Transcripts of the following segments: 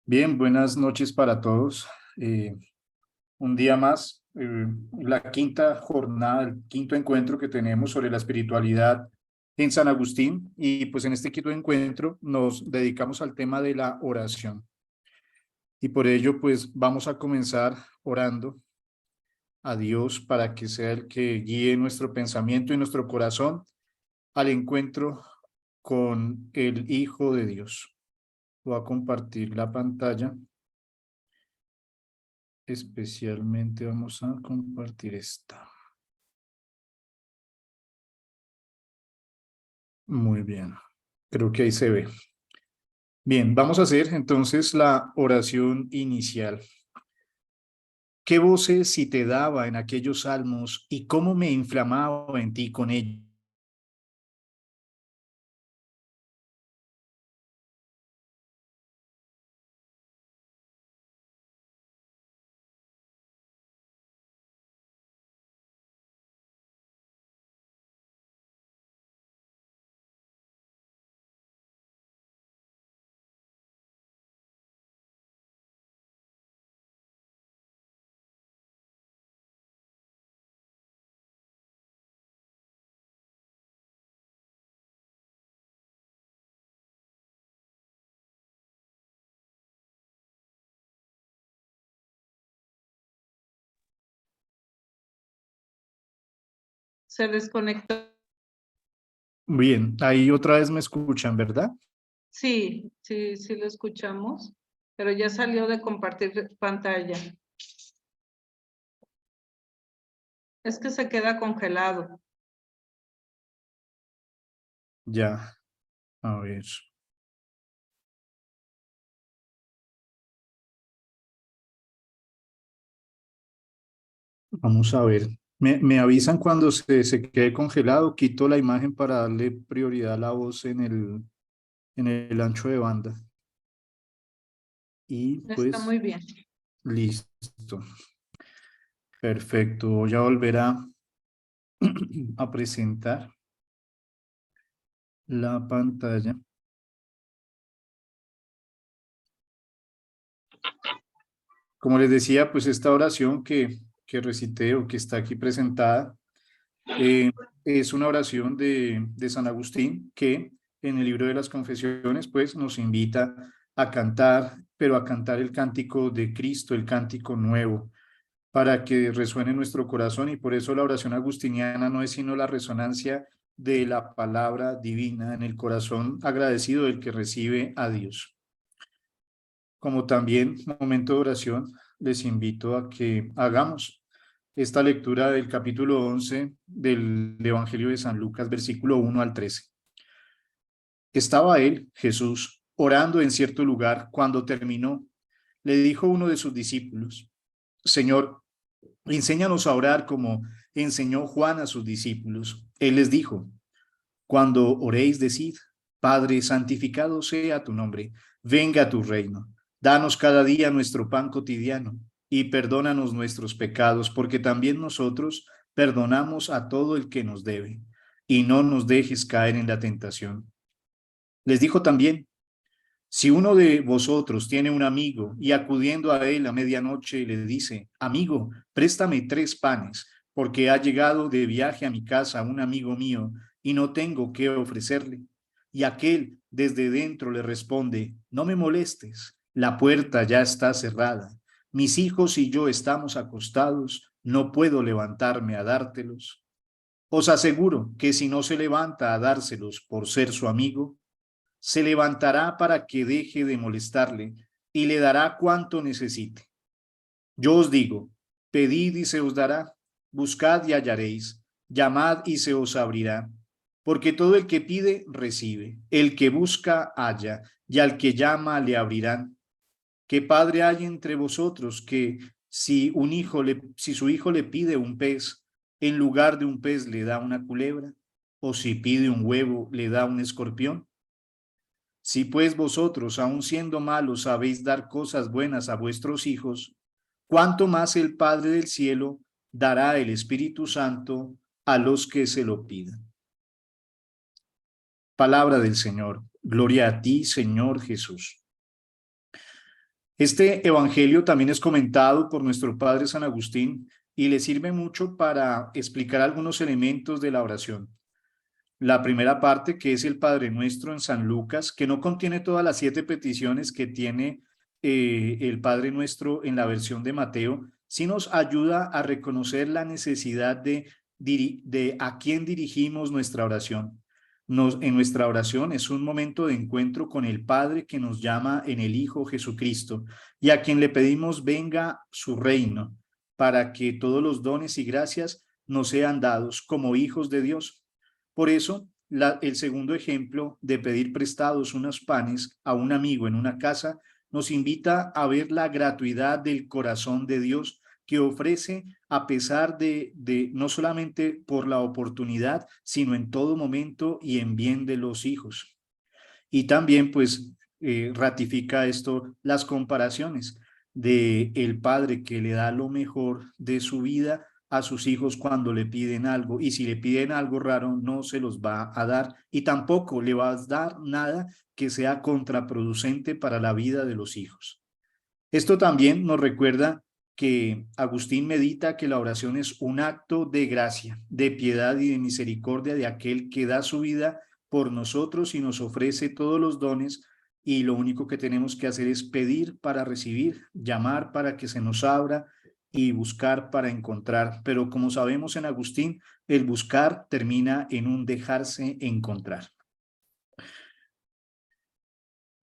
Bien, buenas noches para todos. Un día más, la quinta jornada, el quinto encuentro que tenemos sobre la espiritualidad en San Agustín. Y pues en este quinto encuentro nos dedicamos al tema de la oración. Y por ello pues vamos a comenzar orando a Dios para que sea el que guíe nuestro pensamiento y nuestro corazón al encuentro con el Hijo de Dios. Voy a compartir la pantalla. Especialmente vamos a compartir esta. Muy bien. Creo que ahí se ve. Bien, vamos a hacer entonces la oración inicial. ¿Qué voces si te daba en aquellos salmos y cómo me inflamaba en ti con ellos? Se desconectó. Bien, ahí otra vez me escuchan, ¿verdad? Sí, sí lo escuchamos, pero ya salió de compartir pantalla. Es que se queda congelado. Ya, a ver. Vamos a ver. Me avisan cuando se quede congelado, quito la imagen para darle prioridad a la voz en el ancho de banda. Y Está pues muy bien. listo. Perfecto. Voy a volver a presentar la pantalla. Como les decía, pues esta oración que recité o que está aquí presentada eh, es una oración de San Agustín que en el libro de las Confesiones pues nos invita a cantar, pero a cantar el cántico de Cristo, el cántico nuevo, para que resuene en nuestro corazón, y por eso la oración agustiniana no es sino la resonancia de la palabra divina en el corazón agradecido del que recibe a Dios. Como también momento de oración, les invito a que hagamos esta lectura del capítulo 11 del Evangelio de San Lucas, versículo 1 al 13. Estaba él, Jesús, orando en cierto lugar. Cuando terminó, le dijo uno de sus discípulos: Señor, enséñanos a orar como enseñó Juan a sus discípulos. Él les dijo: Cuando oréis, decid: Padre, santificado sea tu nombre, venga tu reino. Danos cada día nuestro pan cotidiano y perdónanos nuestros pecados, porque también nosotros perdonamos a todo el que nos debe. Y no nos dejes caer en la tentación. Les dijo también: Si uno de vosotros tiene un amigo y acudiendo a él a medianoche le dice: Amigo, préstame 3 panes, porque ha llegado de viaje a mi casa un amigo mío y no tengo qué ofrecerle. Y aquel desde dentro le responde: No me molestes, la puerta ya está cerrada. Mis hijos y yo estamos acostados, no puedo levantarme a dártelos. Os aseguro que si no se levanta a dárselos por ser su amigo, se levantará para que deje de molestarle y le dará cuanto necesite. Yo os digo: pedid y se os dará, buscad y hallaréis, llamad y se os abrirá, porque todo el que pide recibe, el que busca halla, y al que llama le abrirán. ¿Qué padre hay entre vosotros que si su hijo le pide un pez, en lugar de un pez le da una culebra? ¿O si pide un huevo, le da un escorpión? Si pues vosotros, aun siendo malos, sabéis dar cosas buenas a vuestros hijos, ¿cuánto más el Padre del cielo dará el Espíritu Santo a los que se lo pidan? Palabra del Señor. Gloria a ti, Señor Jesús. Este evangelio también es comentado por nuestro padre San Agustín y le sirve mucho para explicar algunos elementos de la oración. La primera parte, que es el Padre Nuestro en San Lucas, que no contiene todas las 7 peticiones que tiene el Padre Nuestro en la versión de Mateo, sí nos ayuda a reconocer la necesidad de a quién dirigimos nuestra oración. En nuestra oración es un momento de encuentro con el Padre que nos llama en el Hijo Jesucristo y a quien le pedimos venga su reino para que todos los dones y gracias nos sean dados como hijos de Dios. Por eso, el segundo ejemplo de pedir prestados unos panes a un amigo en una casa nos invita a ver la gratuidad del corazón de Dios que ofrece a pesar de no solamente por la oportunidad, sino en todo momento y en bien de los hijos. Y también pues ratifica esto las comparaciones de el padre que le da lo mejor de su vida a sus hijos cuando le piden algo, y si le piden algo raro no se los va a dar y tampoco le va a dar nada que sea contraproducente para la vida de los hijos. Esto también nos recuerda que Agustín medita que la oración es un acto de gracia, de piedad y de misericordia de aquel que da su vida por nosotros y nos ofrece todos los dones, y lo único que tenemos que hacer es pedir para recibir, llamar para que se nos abra y buscar para encontrar. Pero como sabemos en Agustín, el buscar termina en un dejarse encontrar.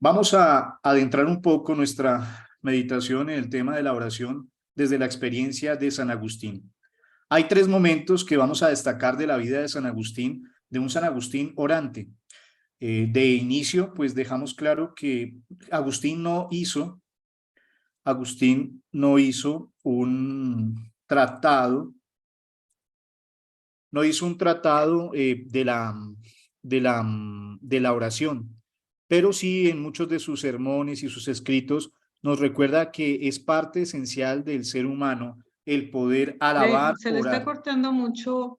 Vamos a adentrar un poco nuestra meditación en el tema de la oración desde la experiencia de San Agustín. Hay 3 momentos que vamos a destacar de la vida de San Agustín, de un San Agustín orante. De inicio, pues dejamos claro que Agustín no hizo un tratado, de la oración, pero sí en muchos de sus sermones y sus escritos nos recuerda que es parte esencial del ser humano el poder alabar, Se le está orar. cortando mucho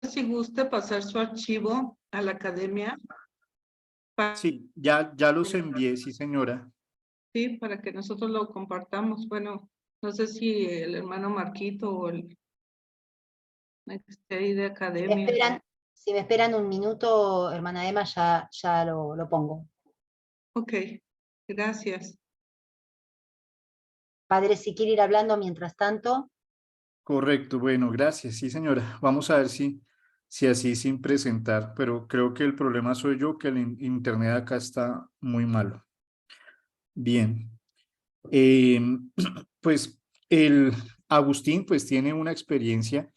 si gusta pasar su archivo a la academia. Sí, ya los envié, sí señora. Sí, para que nosotros lo compartamos. Bueno, no sé si el hermano Marquito o el que esté ahí de academia. Si me esperan un minuto, hermana Emma, ya lo pongo. Ok, gracias. Padre, si quiere ir hablando mientras tanto. Correcto, bueno, gracias, sí señora. Vamos a ver si así sin presentar, pero creo que el problema soy yo, que el internet acá está muy malo. Bien, eh, pues el Agustín pues tiene una experiencia,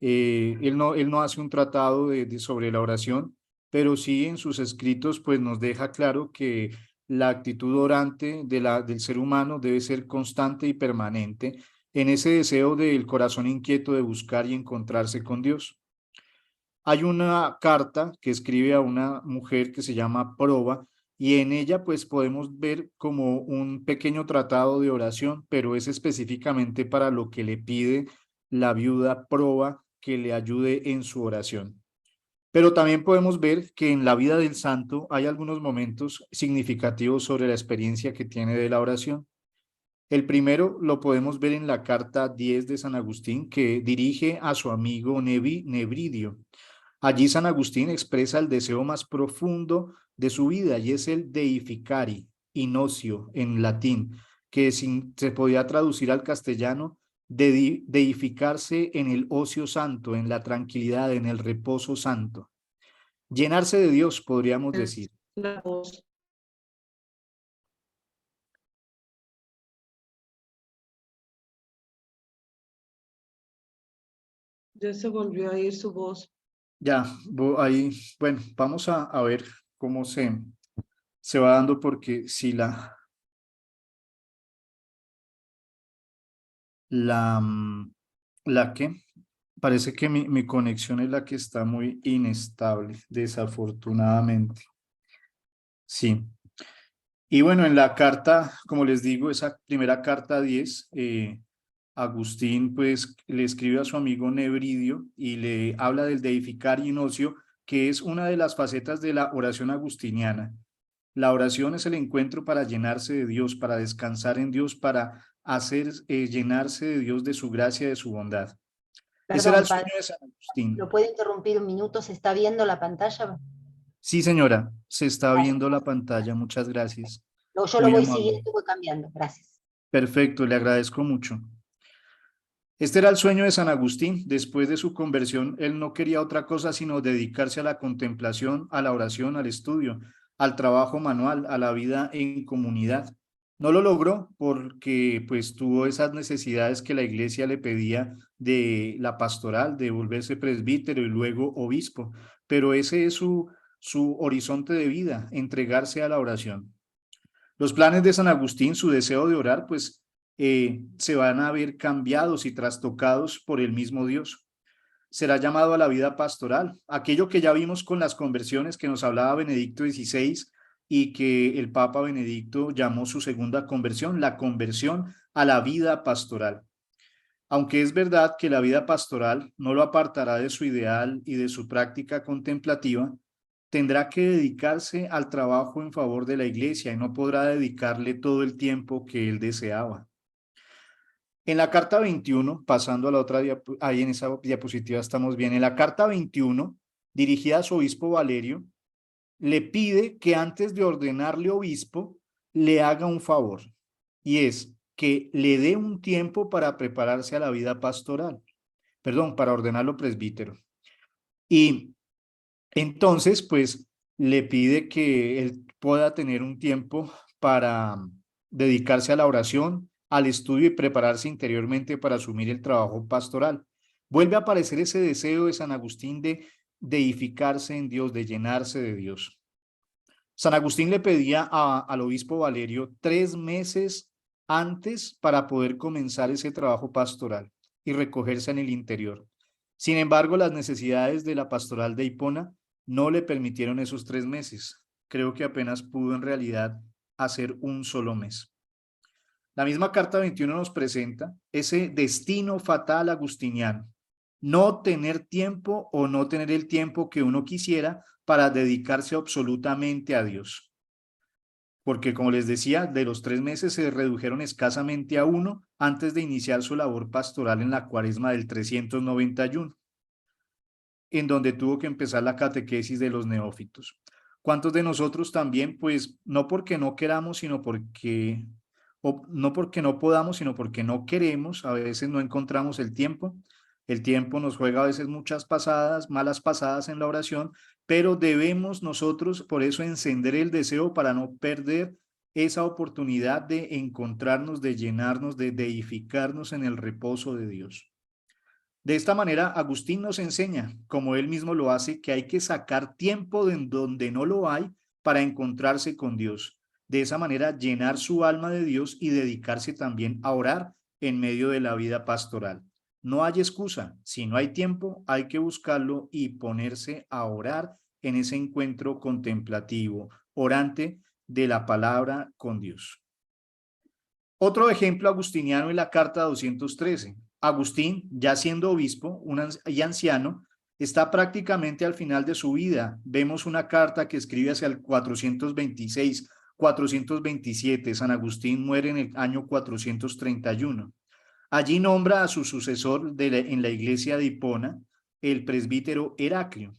él no hace un tratado sobre la oración, pero sí en sus escritos pues nos deja claro que la actitud orante del ser humano debe ser constante y permanente en ese deseo del corazón inquieto de buscar y encontrarse con Dios. Hay una carta que escribe a una mujer que se llama Proba, y en ella pues podemos ver como un pequeño tratado de oración, pero es específicamente para lo que le pide la viuda Proba que le ayude en su oración. Pero también podemos ver que en la vida del santo hay algunos momentos significativos sobre la experiencia que tiene de la oración. El primero lo podemos ver en la carta 10 de San Agustín, que dirige a su amigo Nebridio. Allí San Agustín expresa el deseo más profundo de su vida, y es el deificari, inocio en latín, que se podía traducir al castellano de deificarse en el ocio santo, en la tranquilidad, en el reposo santo. Llenarse de Dios, podríamos decir. La voz. Ya se volvió a ir su voz. Ya, ahí, bueno, vamos a ver cómo se va dando, porque si la que parece que mi conexión es la que está muy inestable, desafortunadamente. Sí. Y bueno, en la carta, como les digo, esa primera carta 10, Agustín pues le escribe a su amigo Nebridio y le habla del deificar inocio, que es una de las facetas de la oración agustiniana. La oración es el encuentro para llenarse de Dios, para descansar en Dios, para hacer llenarse de Dios, de su gracia, de su bondad. Ese era el Perdón, sueño padre, de San Agustín. ¿lo puede interrumpir un minuto? ¿Se está viendo la pantalla? Sí, señora, se está Gracias. viendo la pantalla. Muchas gracias. Yo lo Muy voy amable. siguiendo y voy cambiando. Gracias. Perfecto, le agradezco mucho. Este era el sueño de San Agustín. Después de su conversión, él no quería otra cosa sino dedicarse a la contemplación, a la oración, al estudio, al trabajo manual, a la vida en comunidad. No lo logró porque pues tuvo esas necesidades que la iglesia le pedía de la pastoral, de volverse presbítero y luego obispo. Pero ese es su horizonte de vida, entregarse a la oración. Los planes de San Agustín, su deseo de orar, pues se van a ver cambiados y trastocados por el mismo Dios. Será llamado a la vida pastoral, aquello que ya vimos con las conversiones que nos hablaba Benedicto XVI y que el Papa Benedicto llamó su segunda conversión, la conversión a la vida pastoral. Aunque es verdad que la vida pastoral no lo apartará de su ideal y de su práctica contemplativa, tendrá que dedicarse al trabajo en favor de la iglesia y no podrá dedicarle todo el tiempo que él deseaba. En la carta 21, pasando a la otra ahí en esa diapositiva estamos bien, en la carta 21, dirigida a su obispo Valerio, le pide que antes de ordenarle obispo, le haga un favor, y es que le dé un tiempo para prepararse a la vida pastoral, perdón, para ordenarlo presbítero. Y entonces, pues, le pide que él pueda tener un tiempo para dedicarse a la oración, al estudio y prepararse interiormente para asumir el trabajo pastoral. Vuelve a aparecer ese deseo de San Agustín de deificarse en Dios, de llenarse de Dios. San Agustín le pedía al obispo Valerio 3 meses antes para poder comenzar ese trabajo pastoral y recogerse en el interior. Sin embargo, las necesidades de la pastoral de Hipona no le permitieron esos 3 meses. Creo que apenas pudo en realidad hacer un solo mes. La misma carta 21 nos presenta ese destino fatal agustiniano, no tener tiempo o no tener el tiempo que uno quisiera para dedicarse absolutamente a Dios. Porque como les decía, de los 3 meses se redujeron escasamente a 1 antes de iniciar su labor pastoral en la cuaresma del 391, en donde tuvo que empezar la catequesis de los neófitos. ¿Cuántos de nosotros también, pues, no porque no queramos, sino porque, o no porque no podamos, sino porque no queremos, a veces no encontramos el tiempo? El tiempo nos juega a veces muchas pasadas, malas pasadas en la oración, pero debemos nosotros por eso encender el deseo para no perder esa oportunidad de encontrarnos, de llenarnos, de deificarnos en el reposo de Dios. De esta manera, Agustín nos enseña, como él mismo lo hace, que hay que sacar tiempo de donde no lo hay para encontrarse con Dios. De esa manera, llenar su alma de Dios y dedicarse también a orar en medio de la vida pastoral. No hay excusa. Si no hay tiempo, hay que buscarlo y ponerse a orar en ese encuentro contemplativo, orante de la palabra con Dios. Otro ejemplo agustiniano es la carta 213. Agustín, ya siendo obispo y anciano, está prácticamente al final de su vida. Vemos una carta que escribe hacia el 426, 427. San Agustín muere en el año 431. Allí nombra a su sucesor en la iglesia de Hipona, el presbítero Heraclio.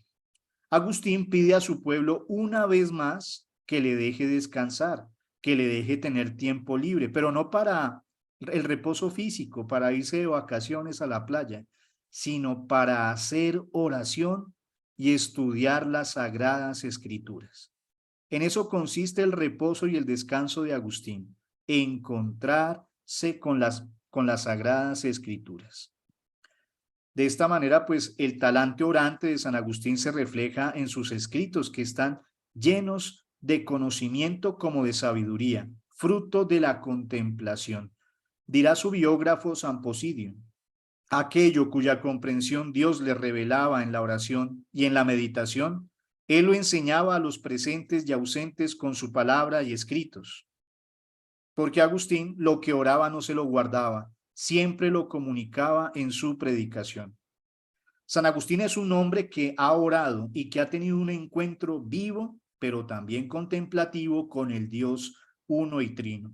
Agustín pide a su pueblo una vez más que le deje descansar, que le deje tener tiempo libre, pero no para el reposo físico, para irse de vacaciones a la playa, sino para hacer oración y estudiar las sagradas escrituras. En eso consiste el reposo y el descanso de Agustín, encontrarse con las sagradas escrituras. De esta manera, pues el talante orante de San Agustín se refleja en sus escritos que están llenos de conocimiento como de sabiduría, fruto de la contemplación. Dirá su biógrafo San Posidio, aquello cuya comprensión Dios le revelaba en la oración y en la meditación, él lo enseñaba a los presentes y ausentes con su palabra y escritos. Porque Agustín lo que oraba no se lo guardaba, siempre lo comunicaba en su predicación. San Agustín es un hombre que ha orado y que ha tenido un encuentro vivo pero también contemplativo con el Dios uno y trino.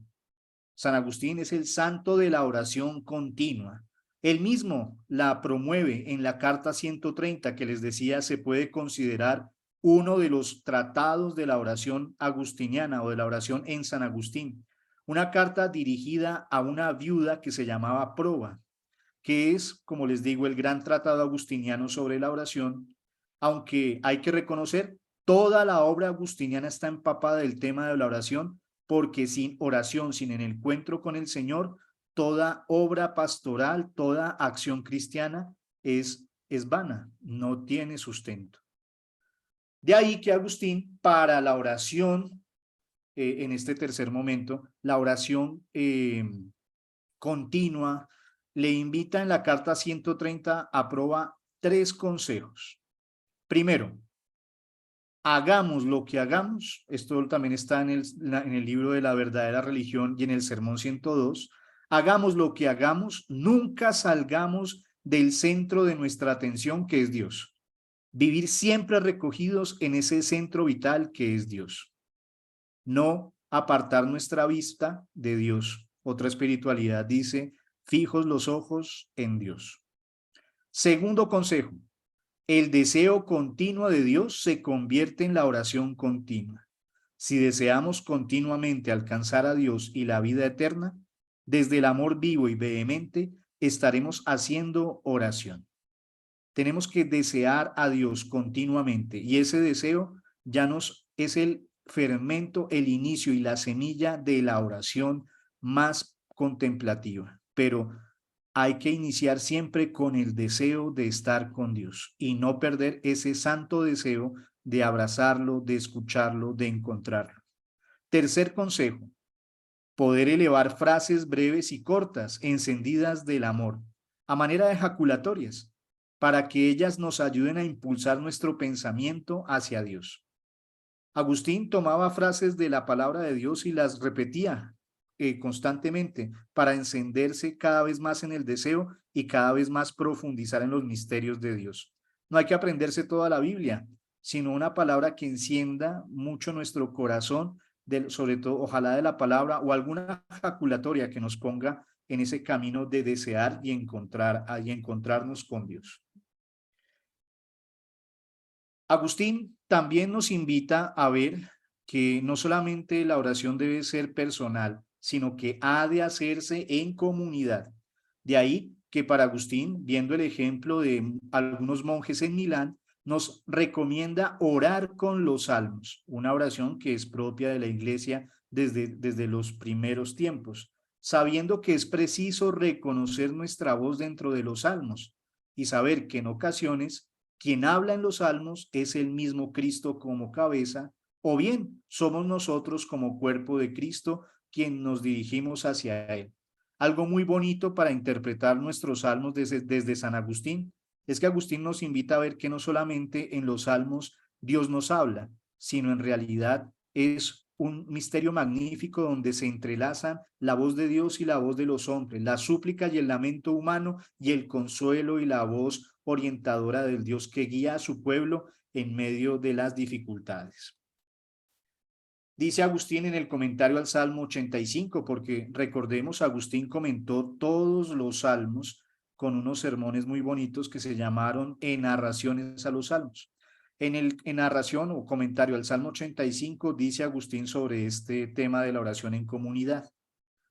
San Agustín es el santo de la oración continua. Él mismo la promueve en la carta 130 que les decía se puede considerar uno de los tratados de la oración agustiniana o de la oración en San Agustín. Una carta dirigida a una viuda que se llamaba Proba, que es, como les digo, el gran tratado agustiniano sobre la oración, aunque hay que reconocer, toda la obra agustiniana está empapada del tema de la oración, porque sin oración, sin el encuentro con el Señor, toda obra pastoral, toda acción cristiana es vana, no tiene sustento. De ahí que Agustín, para la oración, en este tercer momento, la oración continua, le invita en la carta 130 a Proba 3 consejos. Primero, hagamos lo que hagamos, esto también está en el libro de la verdadera religión y en el sermón 102, hagamos lo que hagamos, nunca salgamos del centro de nuestra atención que es Dios. Vivir siempre recogidos en ese centro vital que es Dios. No apartar nuestra vista de Dios. Otra espiritualidad dice, fijos los ojos en Dios. Segundo consejo, el deseo continuo de Dios se convierte en la oración continua. Si deseamos continuamente alcanzar a Dios y la vida eterna, desde el amor vivo y vehemente estaremos haciendo oración. Tenemos que desear a Dios continuamente y ese deseo ya nos es el fermento, el inicio y la semilla de la oración más contemplativa. Pero hay que iniciar siempre con el deseo de estar con Dios y no perder ese santo deseo de abrazarlo, de escucharlo, de encontrarlo. Tercer consejo, poder elevar frases breves y cortas, encendidas del amor, a manera de ejaculatorias, para que ellas nos ayuden a impulsar nuestro pensamiento hacia Dios. Agustín tomaba frases de la palabra de Dios y las repetía constantemente para encenderse cada vez más en el deseo y cada vez más profundizar en los misterios de Dios. No hay que aprenderse toda la Biblia, sino una palabra que encienda mucho nuestro corazón, sobre todo, ojalá de la palabra o alguna ejaculatoria que nos ponga en ese camino de desear y encontrarnos con Dios. Agustín también nos invita a ver que no solamente la oración debe ser personal, sino que ha de hacerse en comunidad. De ahí que para Agustín, viendo el ejemplo de algunos monjes en Milán, nos recomienda orar con los salmos, una oración que es propia de la iglesia desde los primeros tiempos, sabiendo que es preciso reconocer nuestra voz dentro de los salmos y saber que en ocasiones quien habla en los salmos es el mismo Cristo como cabeza, o bien somos nosotros como cuerpo de Cristo quien nos dirigimos hacia Él. Algo muy bonito para interpretar nuestros salmos desde San Agustín es que Agustín nos invita a ver que no solamente en los salmos Dios nos habla, sino en realidad es un misterio magnífico donde se entrelazan la voz de Dios y la voz de los hombres, la súplica y el lamento humano y el consuelo y la voz orientadora del Dios que guía a su pueblo en medio de las dificultades. Dice Agustín en el comentario al Salmo 85, porque recordemos, Agustín comentó todos los salmos con unos sermones muy bonitos que se llamaron narraciones a los salmos. En narración o comentario al Salmo 85 dice Agustín sobre este tema de la oración en comunidad.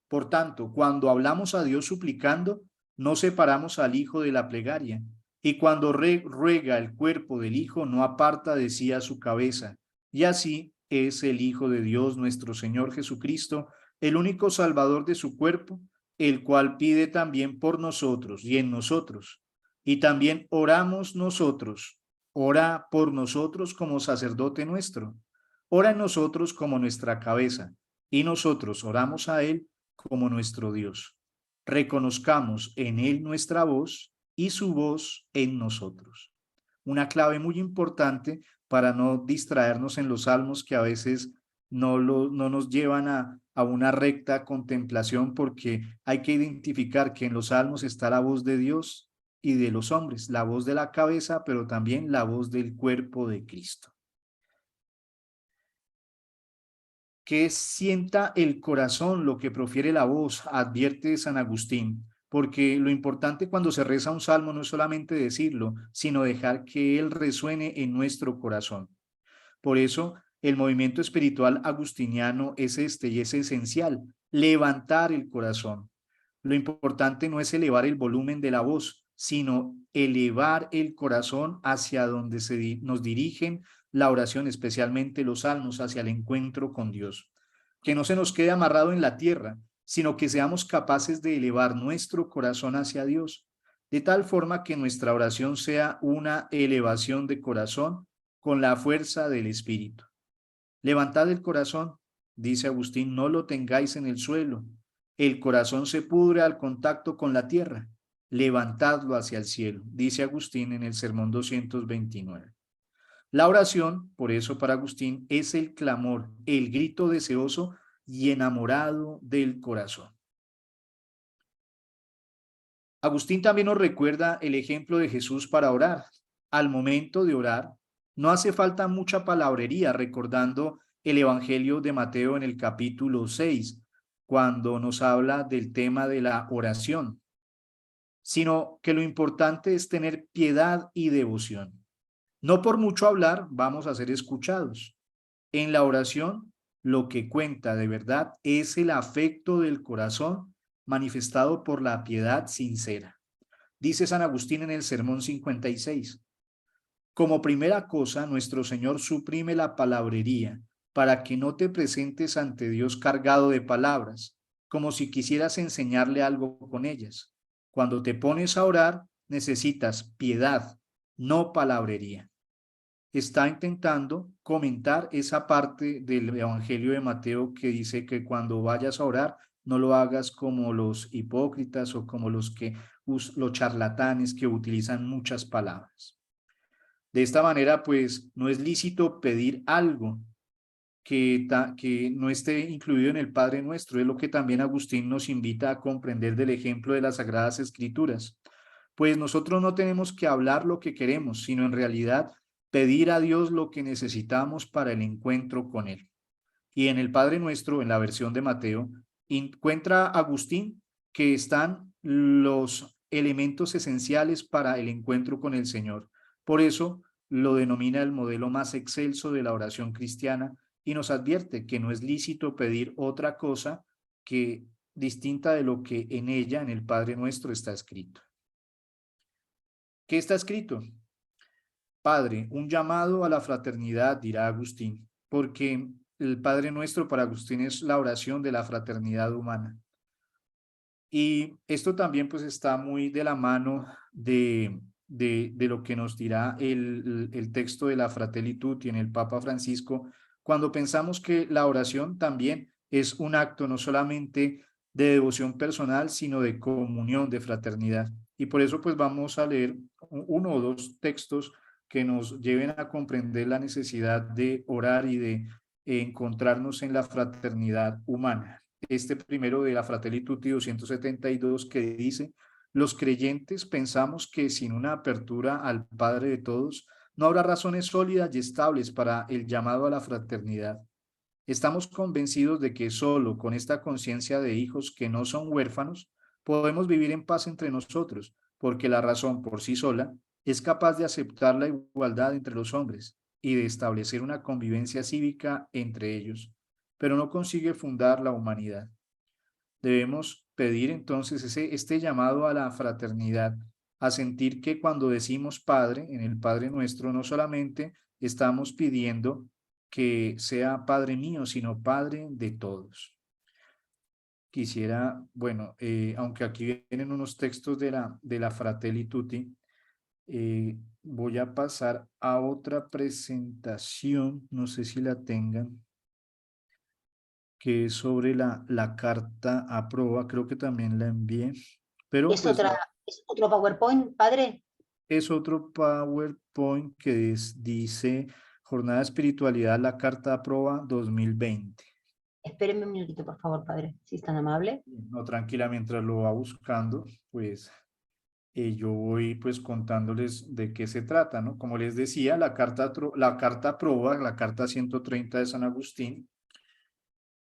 Por tanto, cuando hablamos a Dios suplicando, no separamos al Hijo de la plegaria, y cuando ruega el cuerpo del Hijo, no aparta de sí a su cabeza. Y así es el Hijo de Dios, nuestro Señor Jesucristo, el único Salvador de su cuerpo, el cual pide también por nosotros y en nosotros. Y también oramos nosotros. Ora por nosotros como sacerdote nuestro. Ora en nosotros como nuestra cabeza. Y nosotros oramos a Él como nuestro Dios. Reconozcamos en Él nuestra voz y su voz en nosotros. Una clave muy importante para no distraernos en los salmos que a veces no nos llevan a una recta contemplación, porque hay que identificar que en los salmos está la voz de Dios y de los hombres, la voz de la cabeza, pero también la voz del cuerpo de Cristo. que sienta el corazón lo que profiere la voz, advierte San Agustín, porque lo importante cuando se reza un salmo no es solamente decirlo, sino dejar que él resuene en nuestro corazón. Por eso, el movimiento espiritual agustiniano es este y es esencial, levantar el corazón. Lo importante no es elevar el volumen de la voz, sino elevar el corazón hacia donde nos dirigen la oración, especialmente los salmos, hacia el encuentro con Dios. Que no se nos quede amarrado en la tierra, sino que seamos capaces de elevar nuestro corazón hacia Dios, de tal forma que nuestra oración sea una elevación de corazón con la fuerza del Espíritu. Levantad el corazón, dice Agustín, no lo tengáis en el suelo. El corazón se pudre al contacto con la tierra. Levantadlo hacia el cielo, dice Agustín en el Sermón 229. La oración, por eso para Agustín, es el clamor, el grito deseoso y enamorado del corazón. Agustín también nos recuerda el ejemplo de Jesús para orar. Al momento de orar, no hace falta mucha palabrería, recordando el Evangelio de Mateo en el capítulo 6, cuando nos habla del tema de la oración, sino que lo importante es tener piedad y devoción. No por mucho hablar vamos a ser escuchados. En la oración, lo que cuenta de verdad es el afecto del corazón manifestado por la piedad sincera. Dice San Agustín en el Sermón 56. Como primera cosa, nuestro Señor suprime la palabrería para que no te presentes ante Dios cargado de palabras, como si quisieras enseñarle algo con ellas. Cuando te pones a orar, necesitas piedad, no palabrería. Está intentando comentar esa parte del Evangelio de Mateo que dice que cuando vayas a orar, no lo hagas como los hipócritas o como los charlatanes que utilizan muchas palabras. De esta manera, pues, no es lícito pedir algo que no esté incluido en el Padre Nuestro. Es lo que también Agustín nos invita a comprender del ejemplo de las Sagradas Escrituras. Pues nosotros no tenemos que hablar lo que queremos, sino en realidad pedir a Dios lo que necesitamos para el encuentro con Él. Y en el Padre Nuestro, en la versión de Mateo, encuentra Agustín que están los elementos esenciales para el encuentro con el Señor. Por eso lo denomina el modelo más excelso de la oración cristiana y nos advierte que no es lícito pedir otra cosa que distinta de lo que en ella, en el Padre Nuestro, está escrito. ¿Qué está escrito? Padre, un llamado a la fraternidad, dirá Agustín, porque el Padre Nuestro para Agustín es la oración de la fraternidad humana. Y esto también pues está muy de la mano de lo que nos dirá el texto de la Fratelli Tutti en el Papa Francisco, cuando pensamos que la oración también es un acto no solamente de devoción personal, sino de comunión, de fraternidad. Y por eso pues vamos a leer uno o dos textos que nos lleven a comprender la necesidad de orar y de encontrarnos en la fraternidad humana. Este primero de la Fratelli Tutti 272 que dice: los creyentes pensamos que sin una apertura al Padre de todos, no habrá razones sólidas y estables para el llamado a la fraternidad. Estamos convencidos de que solo con esta conciencia de hijos que no son huérfanos, podemos vivir en paz entre nosotros, porque la razón por sí sola es capaz de aceptar la igualdad entre los hombres y de establecer una convivencia cívica entre ellos, pero no consigue fundar la humanidad. Debemos pedir entonces este llamado a la fraternidad, a sentir que cuando decimos Padre, en el Padre Nuestro, no solamente estamos pidiendo que sea Padre mío, sino Padre de todos. Quisiera, bueno, aunque aquí vienen unos textos de la Fratelli Tutti, voy a pasar a otra presentación, no sé si la tengan, que es sobre la carta a proa, creo que también la envié, pero ¿Es pues otro PowerPoint, padre? es otro PowerPoint que dice Jornada de Espiritualidad, la carta a proa 2020. Espérenme un minutito, por favor, padre, si es tan amable. No, tranquila, mientras lo va buscando, pues yo voy pues contándoles de qué se trata, ¿no? Como les decía, la carta a proa, la carta 130 de San Agustín,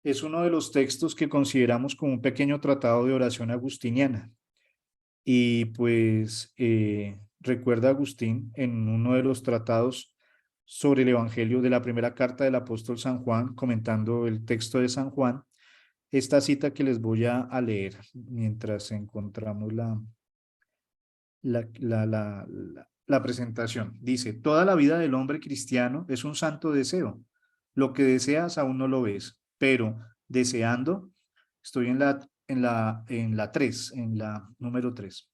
es uno de los textos que consideramos como un pequeño tratado de oración agustiniana. Y pues recuerda Agustín en uno de los tratados sobre el Evangelio de la primera carta del apóstol San Juan, comentando el texto de San Juan, esta cita que les voy a leer mientras encontramos la presentación. Dice: toda la vida del hombre cristiano es un santo deseo. Lo que deseas aún no lo ves, pero deseando, estoy en la 3, en la número 3.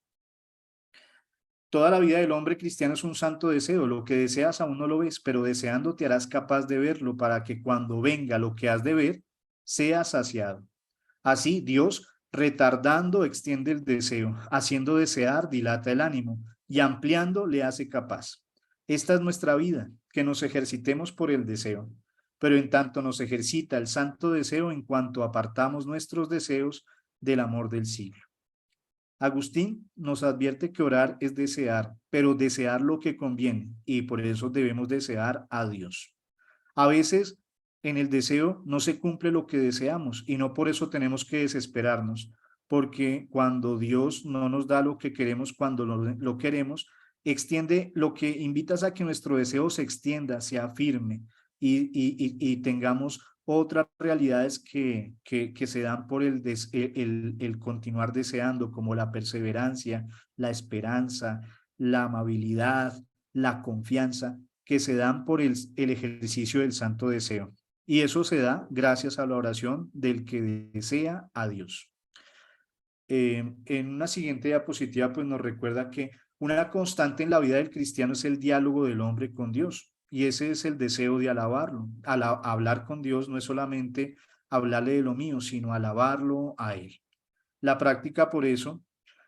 Toda la vida del hombre cristiano es un santo deseo. Lo que deseas aún no lo ves, pero deseando te harás capaz de verlo para que cuando venga lo que has de ver, seas saciado. Así Dios, retardando, extiende el deseo, haciendo desear, dilata el ánimo y ampliando le hace capaz. Esta es nuestra vida, que nos ejercitemos por el deseo. Pero en tanto nos ejercita el santo deseo, en cuanto apartamos nuestros deseos del amor del siglo. Agustín nos advierte que orar es desear, pero desear lo que conviene, y por eso debemos desear a Dios. A veces en el deseo no se cumple lo que deseamos y no por eso tenemos que desesperarnos, porque cuando Dios no nos da lo que queremos cuando lo queremos, extiende lo que invitas a que nuestro deseo se extienda, se afirme y tengamos otras realidades que se dan por el continuar deseando, como la perseverancia, la esperanza, la amabilidad, la confianza, que se dan por el ejercicio del santo deseo. Y eso se da gracias a la oración del que desea a Dios. En una siguiente diapositiva, pues nos recuerda que una constante en la vida del cristiano es el diálogo del hombre con Dios. Y ese es el deseo de alabarlo. Hablar con Dios no es solamente hablarle de lo mío, sino alabarlo a Él. La práctica, por eso,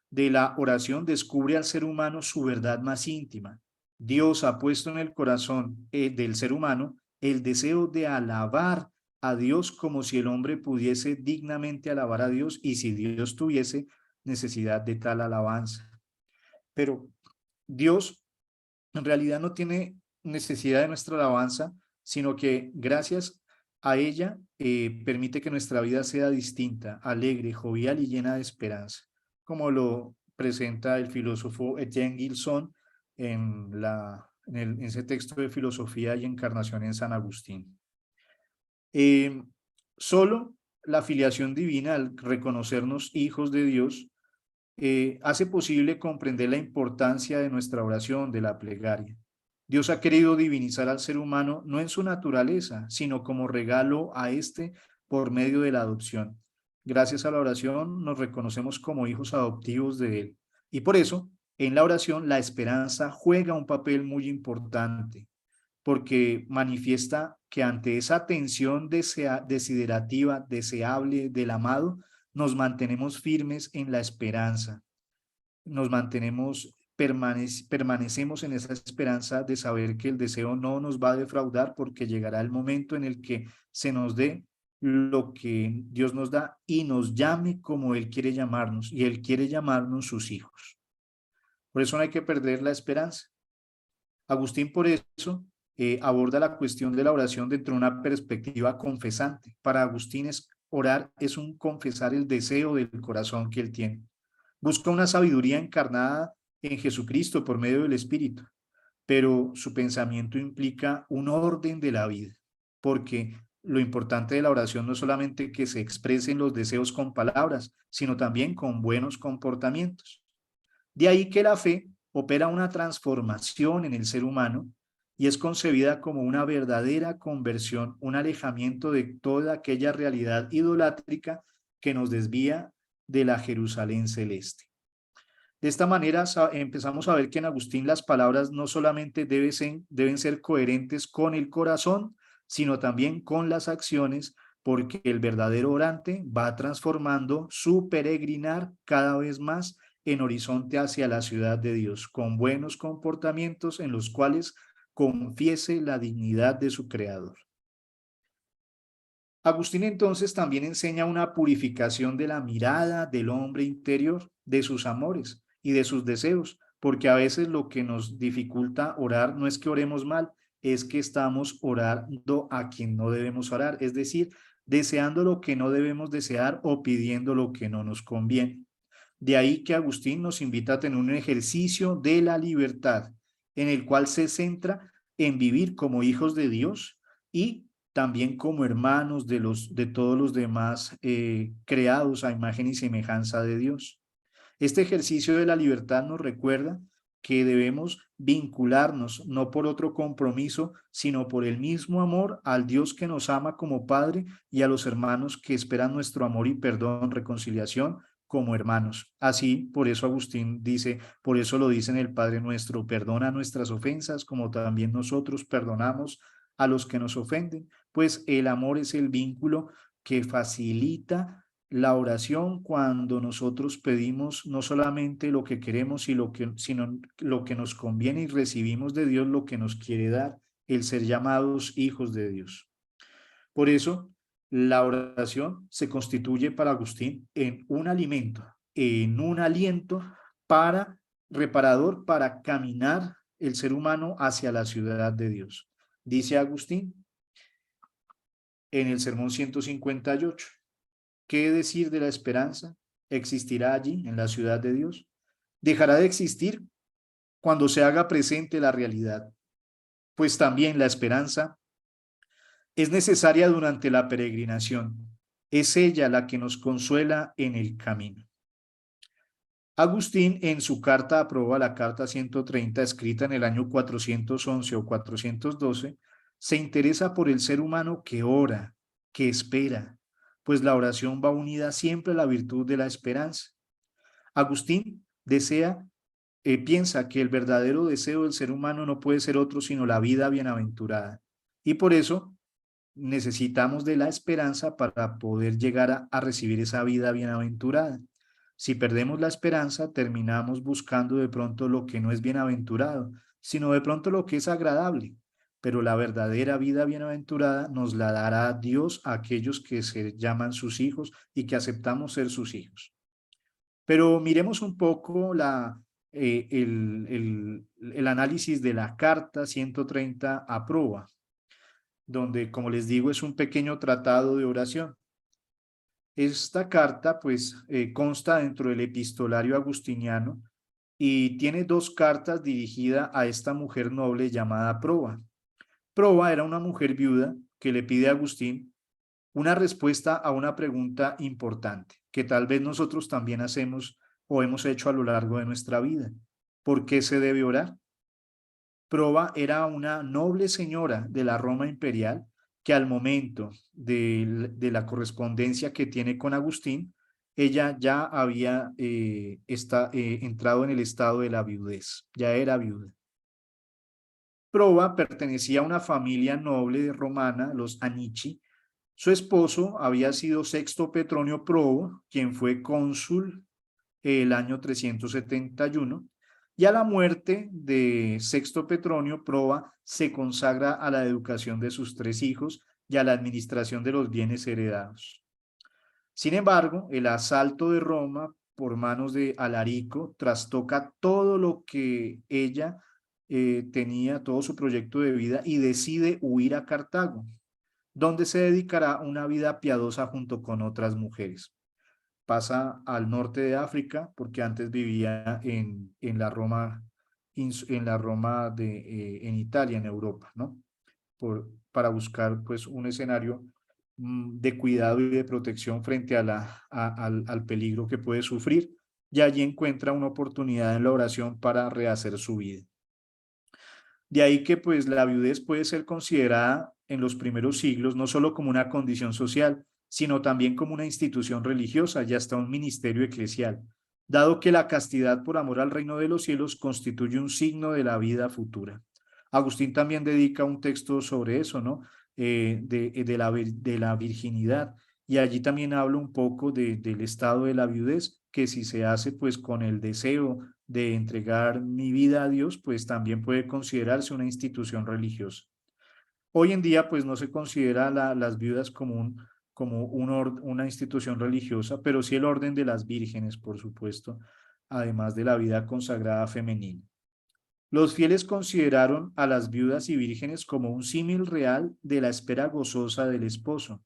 de la oración descubre al ser humano su verdad más íntima. Dios ha puesto en el corazón del ser humano el deseo de alabar a Dios como si el hombre pudiese dignamente alabar a Dios y si Dios tuviese necesidad de tal alabanza. Pero Dios en realidad no tiene necesidad de nuestra alabanza, sino que gracias a ella permite que nuestra vida sea distinta, alegre, jovial y llena de esperanza, como lo presenta el filósofo Etienne Gilson en ese texto de Filosofía y Encarnación en San Agustín. Solo la filiación divina, al reconocernos hijos de Dios, hace posible comprender la importancia de nuestra oración, de la plegaria. Dios ha querido divinizar al ser humano no en su naturaleza, sino como regalo a éste por medio de la adopción. Gracias a la oración nos reconocemos como hijos adoptivos de Él. Y por eso, en la oración, la esperanza juega un papel muy importante, porque manifiesta que ante esa tensión desiderativa, deseable del amado, nos mantenemos firmes en la esperanza, nos permanecemos en esa esperanza de saber que el deseo no nos va a defraudar, porque llegará el momento en el que se nos dé lo que Dios nos da y nos llame como Él quiere llamarnos, y Él quiere llamarnos sus hijos. Por eso no hay que perder la esperanza. Agustín por eso aborda la cuestión de la oración dentro de una perspectiva confesante. Para Agustín orar es un confesar el deseo del corazón que él tiene. Busca una sabiduría encarnada en Jesucristo por medio del Espíritu, pero su pensamiento implica un orden de la vida, porque lo importante de la oración no es solamente que se expresen los deseos con palabras, sino también con buenos comportamientos. De ahí que la fe opera una transformación en el ser humano y es concebida como una verdadera conversión, un alejamiento de toda aquella realidad idolátrica que nos desvía de la Jerusalén celeste. De esta manera empezamos a ver que en Agustín las palabras no solamente deben ser coherentes con el corazón, sino también con las acciones, porque el verdadero orante va transformando su peregrinar cada vez más en horizonte hacia la ciudad de Dios, con buenos comportamientos en los cuales confiese la dignidad de su Creador. Agustín entonces también enseña una purificación de la mirada del hombre interior, de sus amores y de sus deseos, porque a veces lo que nos dificulta orar no es que oremos mal, es que estamos orando a quien no debemos orar, es decir, deseando lo que no debemos desear o pidiendo lo que no nos conviene. De ahí que Agustín nos invita a tener un ejercicio de la libertad, en el cual se centra en vivir como hijos de Dios y también como hermanos de todos los demás creados a imagen y semejanza de Dios. Este ejercicio de la libertad nos recuerda que debemos vincularnos no por otro compromiso, sino por el mismo amor al Dios que nos ama como Padre y a los hermanos que esperan nuestro amor y perdón, reconciliación como hermanos. Así, por eso Agustín dice, por eso lo dice en el Padre Nuestro, perdona nuestras ofensas como también nosotros perdonamos a los que nos ofenden, pues el amor es el vínculo que facilita la oración cuando nosotros pedimos no solamente lo que queremos, sino lo que nos conviene y recibimos de Dios lo que nos quiere dar, el ser llamados hijos de Dios. Por eso, la oración se constituye para Agustín en un alimento, en un aliento reparador para caminar el ser humano hacia la ciudad de Dios. Dice Agustín en el Sermón 158. ¿Qué decir de la esperanza? ¿Existirá allí, en la ciudad de Dios? Dejará de existir cuando se haga presente la realidad, pues también la esperanza es necesaria durante la peregrinación. Es ella la que nos consuela en el camino. Agustín, en su carta aprueba, la carta 130, escrita en el año 411 o 412, se interesa por el ser humano que ora, que espera, pues la oración va unida siempre a la virtud de la esperanza. Agustín piensa que el verdadero deseo del ser humano no puede ser otro sino la vida bienaventurada. Y por eso necesitamos de la esperanza para poder llegar a recibir esa vida bienaventurada. Si perdemos la esperanza, terminamos buscando de pronto lo que no es bienaventurado, sino de pronto lo que es agradable. Pero la verdadera vida bienaventurada nos la dará Dios a aquellos que se llaman sus hijos y que aceptamos ser sus hijos. Pero miremos un poco el análisis de la carta 130 a Proba, donde, como les digo, es un pequeño tratado de oración. Esta carta, pues, consta dentro del epistolario agustiniano y tiene dos cartas dirigidas a esta mujer noble llamada Proba. Proba era una mujer viuda que le pide a Agustín una respuesta a una pregunta importante que tal vez nosotros también hacemos o hemos hecho a lo largo de nuestra vida. ¿Por qué se debe orar? Proba era una noble señora de la Roma imperial que al momento de la correspondencia que tiene con Agustín, ella ya había entrado en el estado de la viudez, ya era viuda. Proba pertenecía a una familia noble romana, los Anici. Su esposo había sido Sexto Petronio Probo, quien fue cónsul el año 371, y a la muerte de Sexto Petronio, Proba se consagra a la educación de sus tres hijos y a la administración de los bienes heredados. Sin embargo, el asalto de Roma por manos de Alarico trastoca todo lo que ella tenía, todo su proyecto de vida, y decide huir a Cartago, donde se dedicará a una vida piadosa junto con otras mujeres. Pasa al norte de África, porque antes vivía en la Roma, en Italia, en Europa, ¿no? Para buscar pues un escenario de cuidado y de protección frente al peligro que puede sufrir, y allí encuentra una oportunidad en la oración para rehacer su vida. De ahí que pues la viudez puede ser considerada en los primeros siglos no solo como una condición social, sino también como una institución religiosa y hasta un ministerio eclesial, dado que la castidad por amor al reino de los cielos constituye un signo de la vida futura. Agustín también dedica un texto sobre eso, ¿no? De la virginidad, y allí también habla un poco del estado de la viudez, que si se hace pues con el deseo de entregar mi vida a Dios, pues también puede considerarse una institución religiosa. Hoy en día pues no se considera las viudas como una institución religiosa, pero sí el orden de las vírgenes, por supuesto, además de la vida consagrada femenina. Los fieles consideraron a las viudas y vírgenes como un símil real de la espera gozosa del esposo.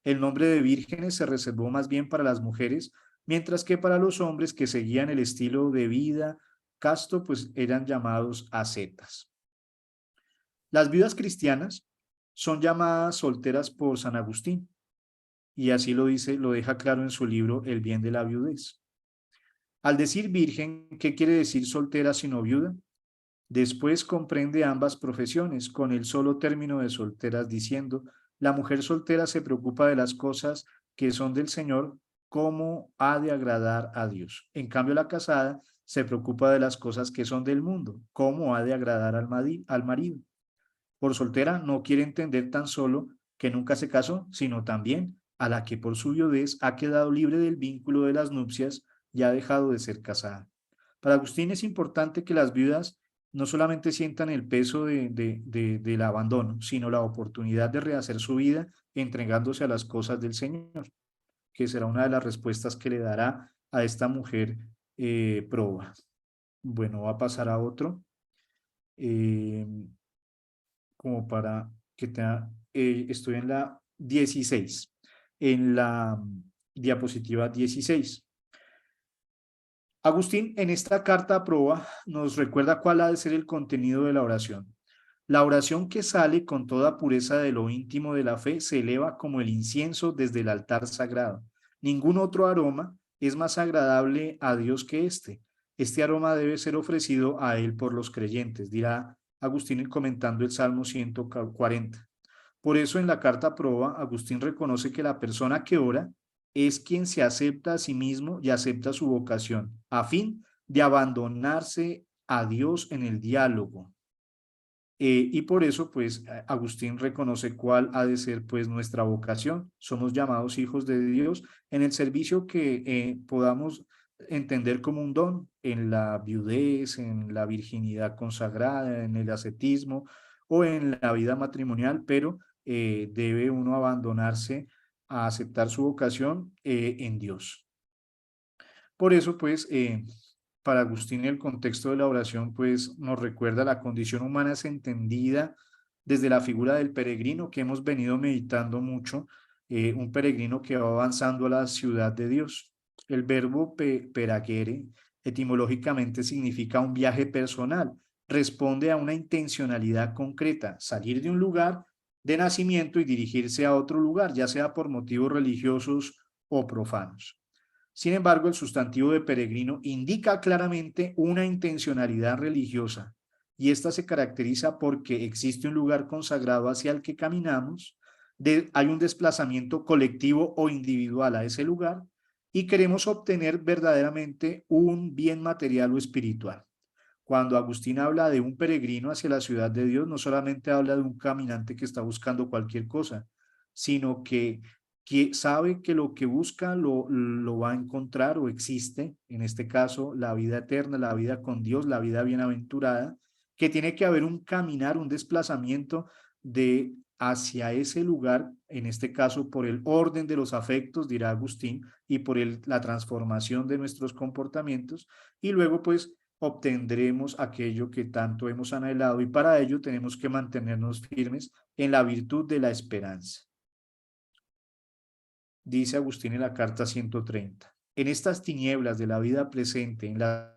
El nombre de vírgenes se reservó más bien para las mujeres, mientras que para los hombres que seguían el estilo de vida casto, pues eran llamados ascetas. Las viudas cristianas son llamadas solteras por San Agustín, y así lo dice, lo deja claro en su libro El bien de la viudez. Al decir virgen, ¿qué quiere decir soltera sino viuda? Después comprende ambas profesiones con el solo término de solteras diciendo, la mujer soltera se preocupa de las cosas que son del Señor, cómo ha de agradar a Dios. En cambio, la casada se preocupa de las cosas que son del mundo, cómo ha de agradar al marido. Por soltera no quiere entender tan solo que nunca se casó, sino también a la que por su viudez ha quedado libre del vínculo de las nupcias y ha dejado de ser casada. Para Agustín es importante que las viudas no solamente sientan el peso del abandono, sino la oportunidad de rehacer su vida entregándose a las cosas del Señor, que será una de las respuestas que le dará a esta mujer proba. Bueno, va a pasar a otro. Eh, como para que tenga, estoy en la 16, en la diapositiva 16. Agustín en esta carta a proa nos recuerda cuál ha de ser el contenido de la oración. La oración que sale con toda pureza de lo íntimo de la fe se eleva como el incienso desde el altar sagrado. Ningún otro aroma es más agradable a Dios que este. Este aroma debe ser ofrecido a Él por los creyentes, dirá Agustín comentando el Salmo 140. Por eso en la carta a proa, Agustín reconoce que la persona que ora es quien se acepta a sí mismo y acepta su vocación, a fin de abandonarse a Dios en el diálogo. Y por eso, pues, Agustín reconoce cuál ha de ser, pues, nuestra vocación. Somos llamados hijos de Dios en el servicio que podamos entender como un don, en la viudez, en la virginidad consagrada, en el ascetismo o en la vida matrimonial, pero debe uno abandonarse a aceptar su vocación en Dios. Por eso, pues, para Agustín el contexto de la oración, pues, nos recuerda la condición humana es entendida desde la figura del peregrino que hemos venido meditando mucho, un peregrino que va avanzando a la ciudad de Dios. El verbo peragere etimológicamente significa un viaje personal, responde a una intencionalidad concreta, salir de un lugar de nacimiento y dirigirse a otro lugar, ya sea por motivos religiosos o profanos. Sin embargo, el sustantivo de peregrino indica claramente una intencionalidad religiosa y esta se caracteriza porque existe un lugar consagrado hacia el que caminamos, hay un desplazamiento colectivo o individual a ese lugar y queremos obtener verdaderamente un bien material o espiritual. Cuando Agustín habla de un peregrino hacia la ciudad de Dios, no solamente habla de un caminante que está buscando cualquier cosa, sino que sabe que lo que busca lo va a encontrar o existe, en este caso, la vida eterna, la vida con Dios, la vida bienaventurada, que tiene que haber un caminar, un desplazamiento de hacia ese lugar, en este caso por el orden de los afectos, dirá Agustín, y por la transformación de nuestros comportamientos, y luego pues obtendremos aquello que tanto hemos anhelado y para ello tenemos que mantenernos firmes en la virtud de la esperanza. Dice Agustín en la carta 130. En estas tinieblas de la vida presente, en la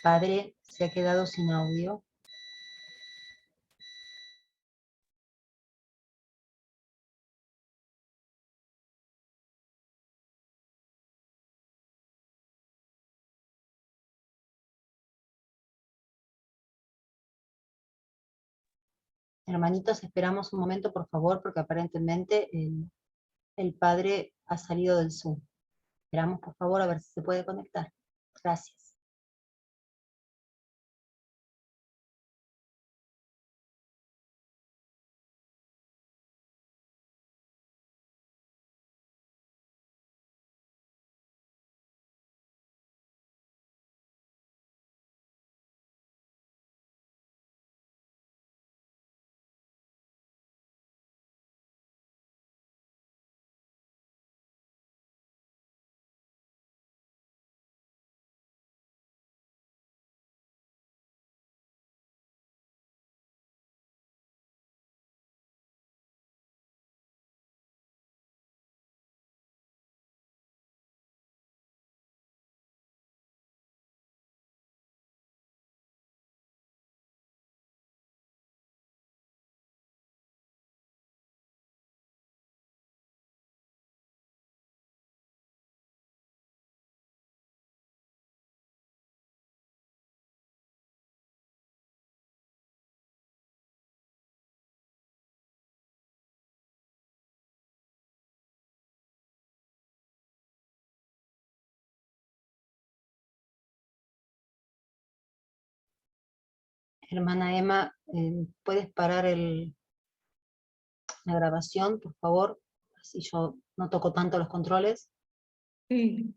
Padre, se ha quedado sin audio. Hermanitos, esperamos un momento, por favor, porque aparentemente el padre ha salido del Zoom. Esperamos, por favor, a ver si se puede conectar. Gracias. Hermana Emma, ¿puedes parar la grabación, por favor? Así yo no toco tanto los controles. Sí.